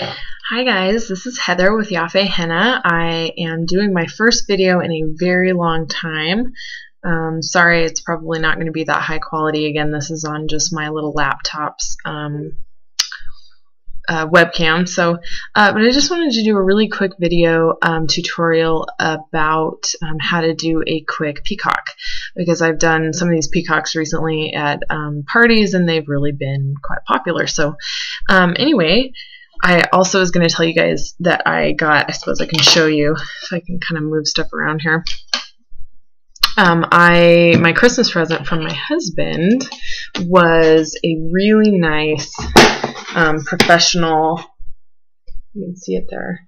Hi guys, this is Heather with Yafe Henna. I am doing my first video in a very long time. Sorry, it's probably not going to be that high quality. Again, this is on just my little laptop's webcam. But I just wanted to do a really quick video tutorial about how to do a quick peacock, because I've done some of these peacocks recently at parties and they've really been quite popular. So anyway, I also was going to tell you guys that I suppose I can show you if I can kind of move stuff around here. My Christmas present from my husband was a really nice professional, you can see it there,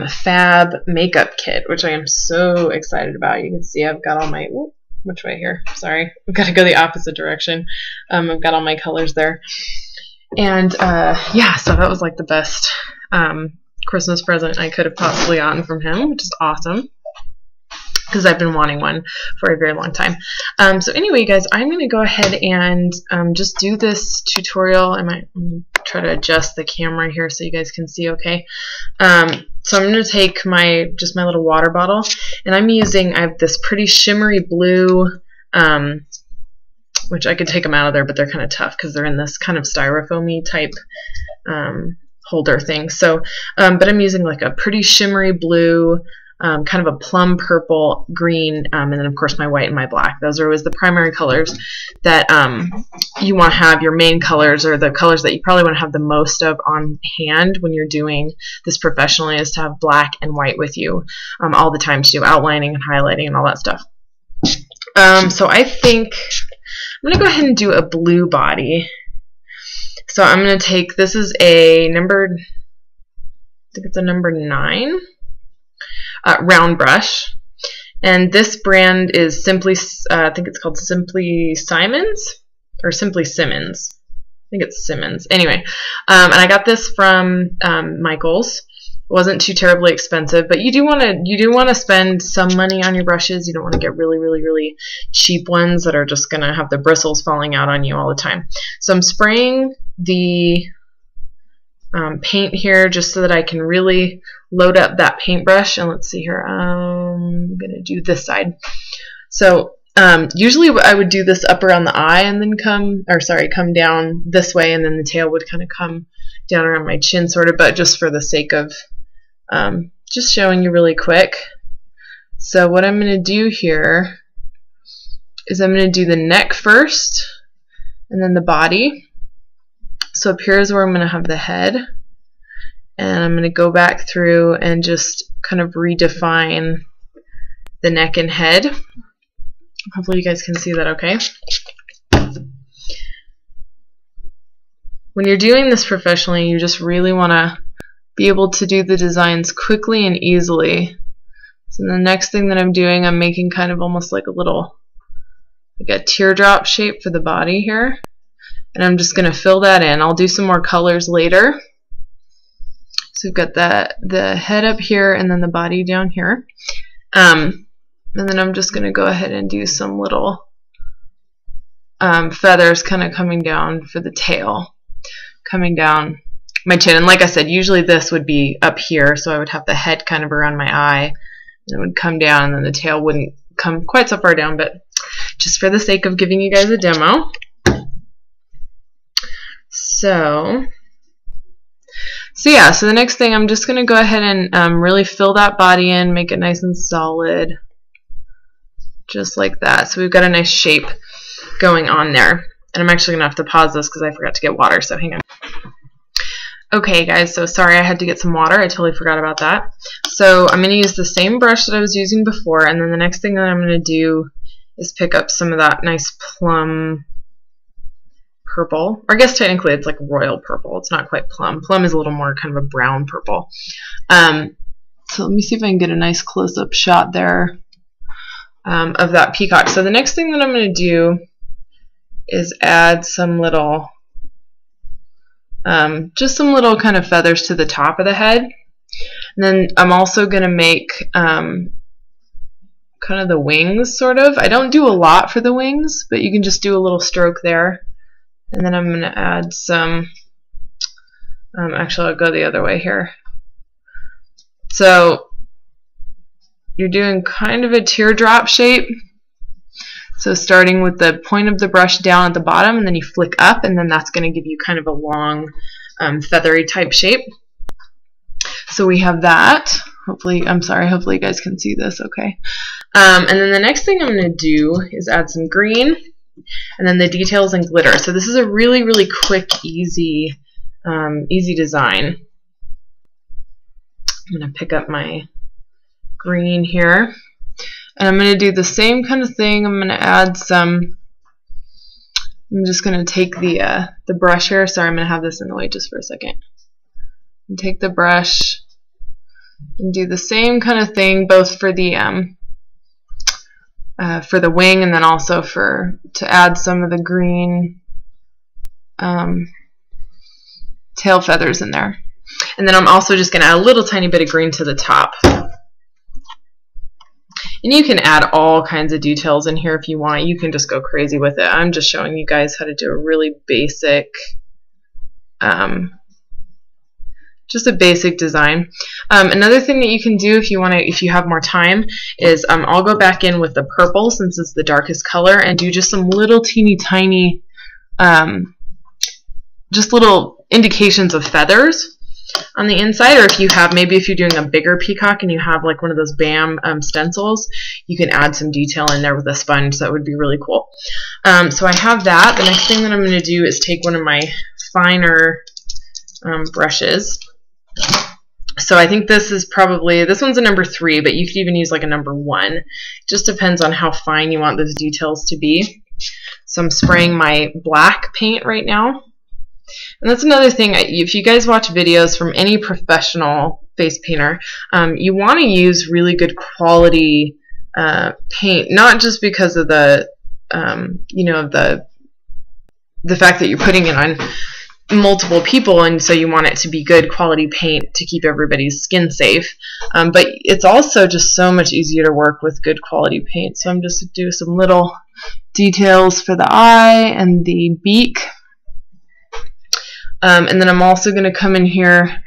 fab makeup kit, which I am so excited about. You can see I've got all my, which way here? Sorry, I've got to go the opposite direction. I've got all my colors there. And yeah, so that was like the best Christmas present I could have possibly gotten from him, which is awesome, because I've been wanting one for a very long time. So anyway, guys, I'm going to go ahead and just do this tutorial. I might try to adjust the camera here so you guys can see okay. So I'm going to take just my little water bottle, and I have this pretty shimmery blue, which I could take them out of there, but they're kind of tough because they're in this kind of styrofoamy type holder thing. So, but I'm using like a pretty shimmery blue, kind of a plum purple, green, and then of course my white and my black. Those are always the primary colors that you want to have. Your main colors, or the colors that you probably want to have the most of on hand when you're doing this professionally, is to have black and white with you all the time to do outlining and highlighting and all that stuff. So I think I'm going to go ahead and do a blue body. So I'm going to take, this is a number, I think it's a number 9 round brush. And this brand is Simply, I think it's called Simply Simons, or Simply Simmons. I think it's Simmons. Anyway, and I got this from Michael's. It wasn't too terribly expensive, but you do want to spend some money on your brushes. You don't want to get really cheap ones that are just going to have the bristles falling out on you all the time. So I'm spraying the paint here just so that I can really load up that paintbrush. And let's see here, I'm going to do this side. So usually I would do this up around the eye and then come down this way, and then the tail would kind of come down around my chin sort of, but just for the sake of just showing you really quick. So what I'm going to do here is I'm going to do the neck first and then the body. So up here is where I'm going to have the head, and I'm going to go back through and just kind of redefine the neck and head. Hopefully you guys can see that okay. When you're doing this professionally, you just really want to be able to do the designs quickly and easily. So the next thing that I'm doing, I'm making kind of almost like a teardrop shape for the body here. And I'm just going to fill that in. I'll do some more colors later. So we've got the head up here and then the body down here. And then I'm just going to go ahead and do some little feathers kind of coming down for the tail, coming down my chin. And like I said, usually this would be up here, so I would have the head kind of around my eye, and it would come down, and then the tail wouldn't come quite so far down, but just for the sake of giving you guys a demo. So yeah, so the next thing, I'm just going to go ahead and really fill that body in, make it nice and solid, just like that. So we've got a nice shape going on there. And I'm actually going to have to pause this because I forgot to get water, so hang on. Okay guys, so sorry I had to get some water. I totally forgot about that. So I'm going to use the same brush that I was using before, and then the next thing that I'm going to do is pick up some of that nice plum purple. Or I guess technically it's like royal purple. It's not quite plum. Plum is a little more kind of a brown purple. So let me see if I can get a nice close-up shot there of that peacock. So the next thing that I'm going to do is add some little, just some little kind of feathers to the top of the head. And then I'm also going to make kind of the wings, sort of. I don't do a lot for the wings, but you can just do a little stroke there. And then I'm going to add some Actually, I'll go the other way here. So you're doing kind of a teardrop shape. So starting with the point of the brush down at the bottom, and then you flick up, and then that's going to give you kind of a long, feathery type shape. So we have that. Hopefully you guys can see this okay. And then the next thing I'm going to do is add some green, and then the details and glitter. So this is a really, really quick, easy design. I'm going to pick up my green here, and I'm going to do the same kind of thing. I'm going to add some, I'm just going to take the brush here. Sorry, I'm going to have this in the way just for a second. And take the brush and do the same kind of thing, both for the wing, and then also to add some of the green tail feathers in there. And then I'm also just going to add a little tiny bit of green to the top. And you can add all kinds of details in here if you want. You can just go crazy with it. I'm just showing you guys how to do a really basic, just a basic design. Another thing that you can do if you have more time is I'll go back in with the purple, since it's the darkest color, and do just some little teeny tiny, just little indications of feathers on the inside. Or if you're doing a bigger peacock and you have like one of those BAM stencils, you can add some detail in there with a sponge. So that would be really cool. So I have that. The next thing that I'm going to do is take one of my finer brushes. So I think this one's a number 3, but you could even use like a number 1. It just depends on how fine you want those details to be. So I'm spraying my black paint right now. And that's another thing, if you guys watch videos from any professional face painter, you want to use really good quality paint, not just because of the fact that you're putting it on multiple people, and so you want it to be good quality paint to keep everybody's skin safe, but it's also just so much easier to work with good quality paint. So I'm just doing some little details for the eye and the beak. And then I'm also going to come in here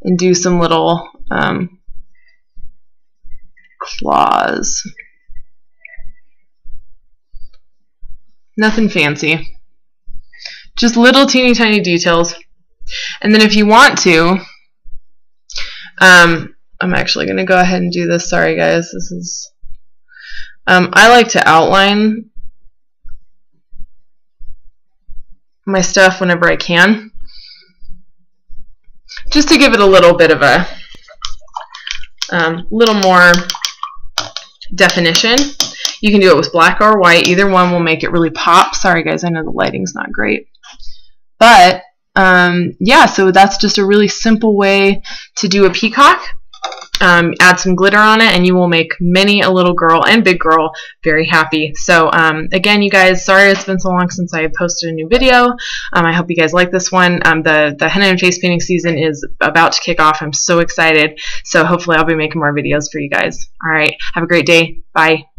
and do some little claws. Nothing fancy. Just little teeny tiny details. And then if you want to, I'm actually going to go ahead and do this. Sorry guys, this is, I like to outline my stuff whenever I can, just to give it a little bit of a little more definition. You can do it with black or white. Either one will make it really pop. Sorry guys, I know the lighting's not great. But yeah, so that's just a really simple way to do a peacock. Add some glitter on it, and you will make many a little girl and big girl very happy. So again, you guys, sorry it's been so long since I posted a new video. I hope you guys like this one. The henna and face painting season is about to kick off. I'm so excited. So hopefully I'll be making more videos for you guys. All right, have a great day. Bye.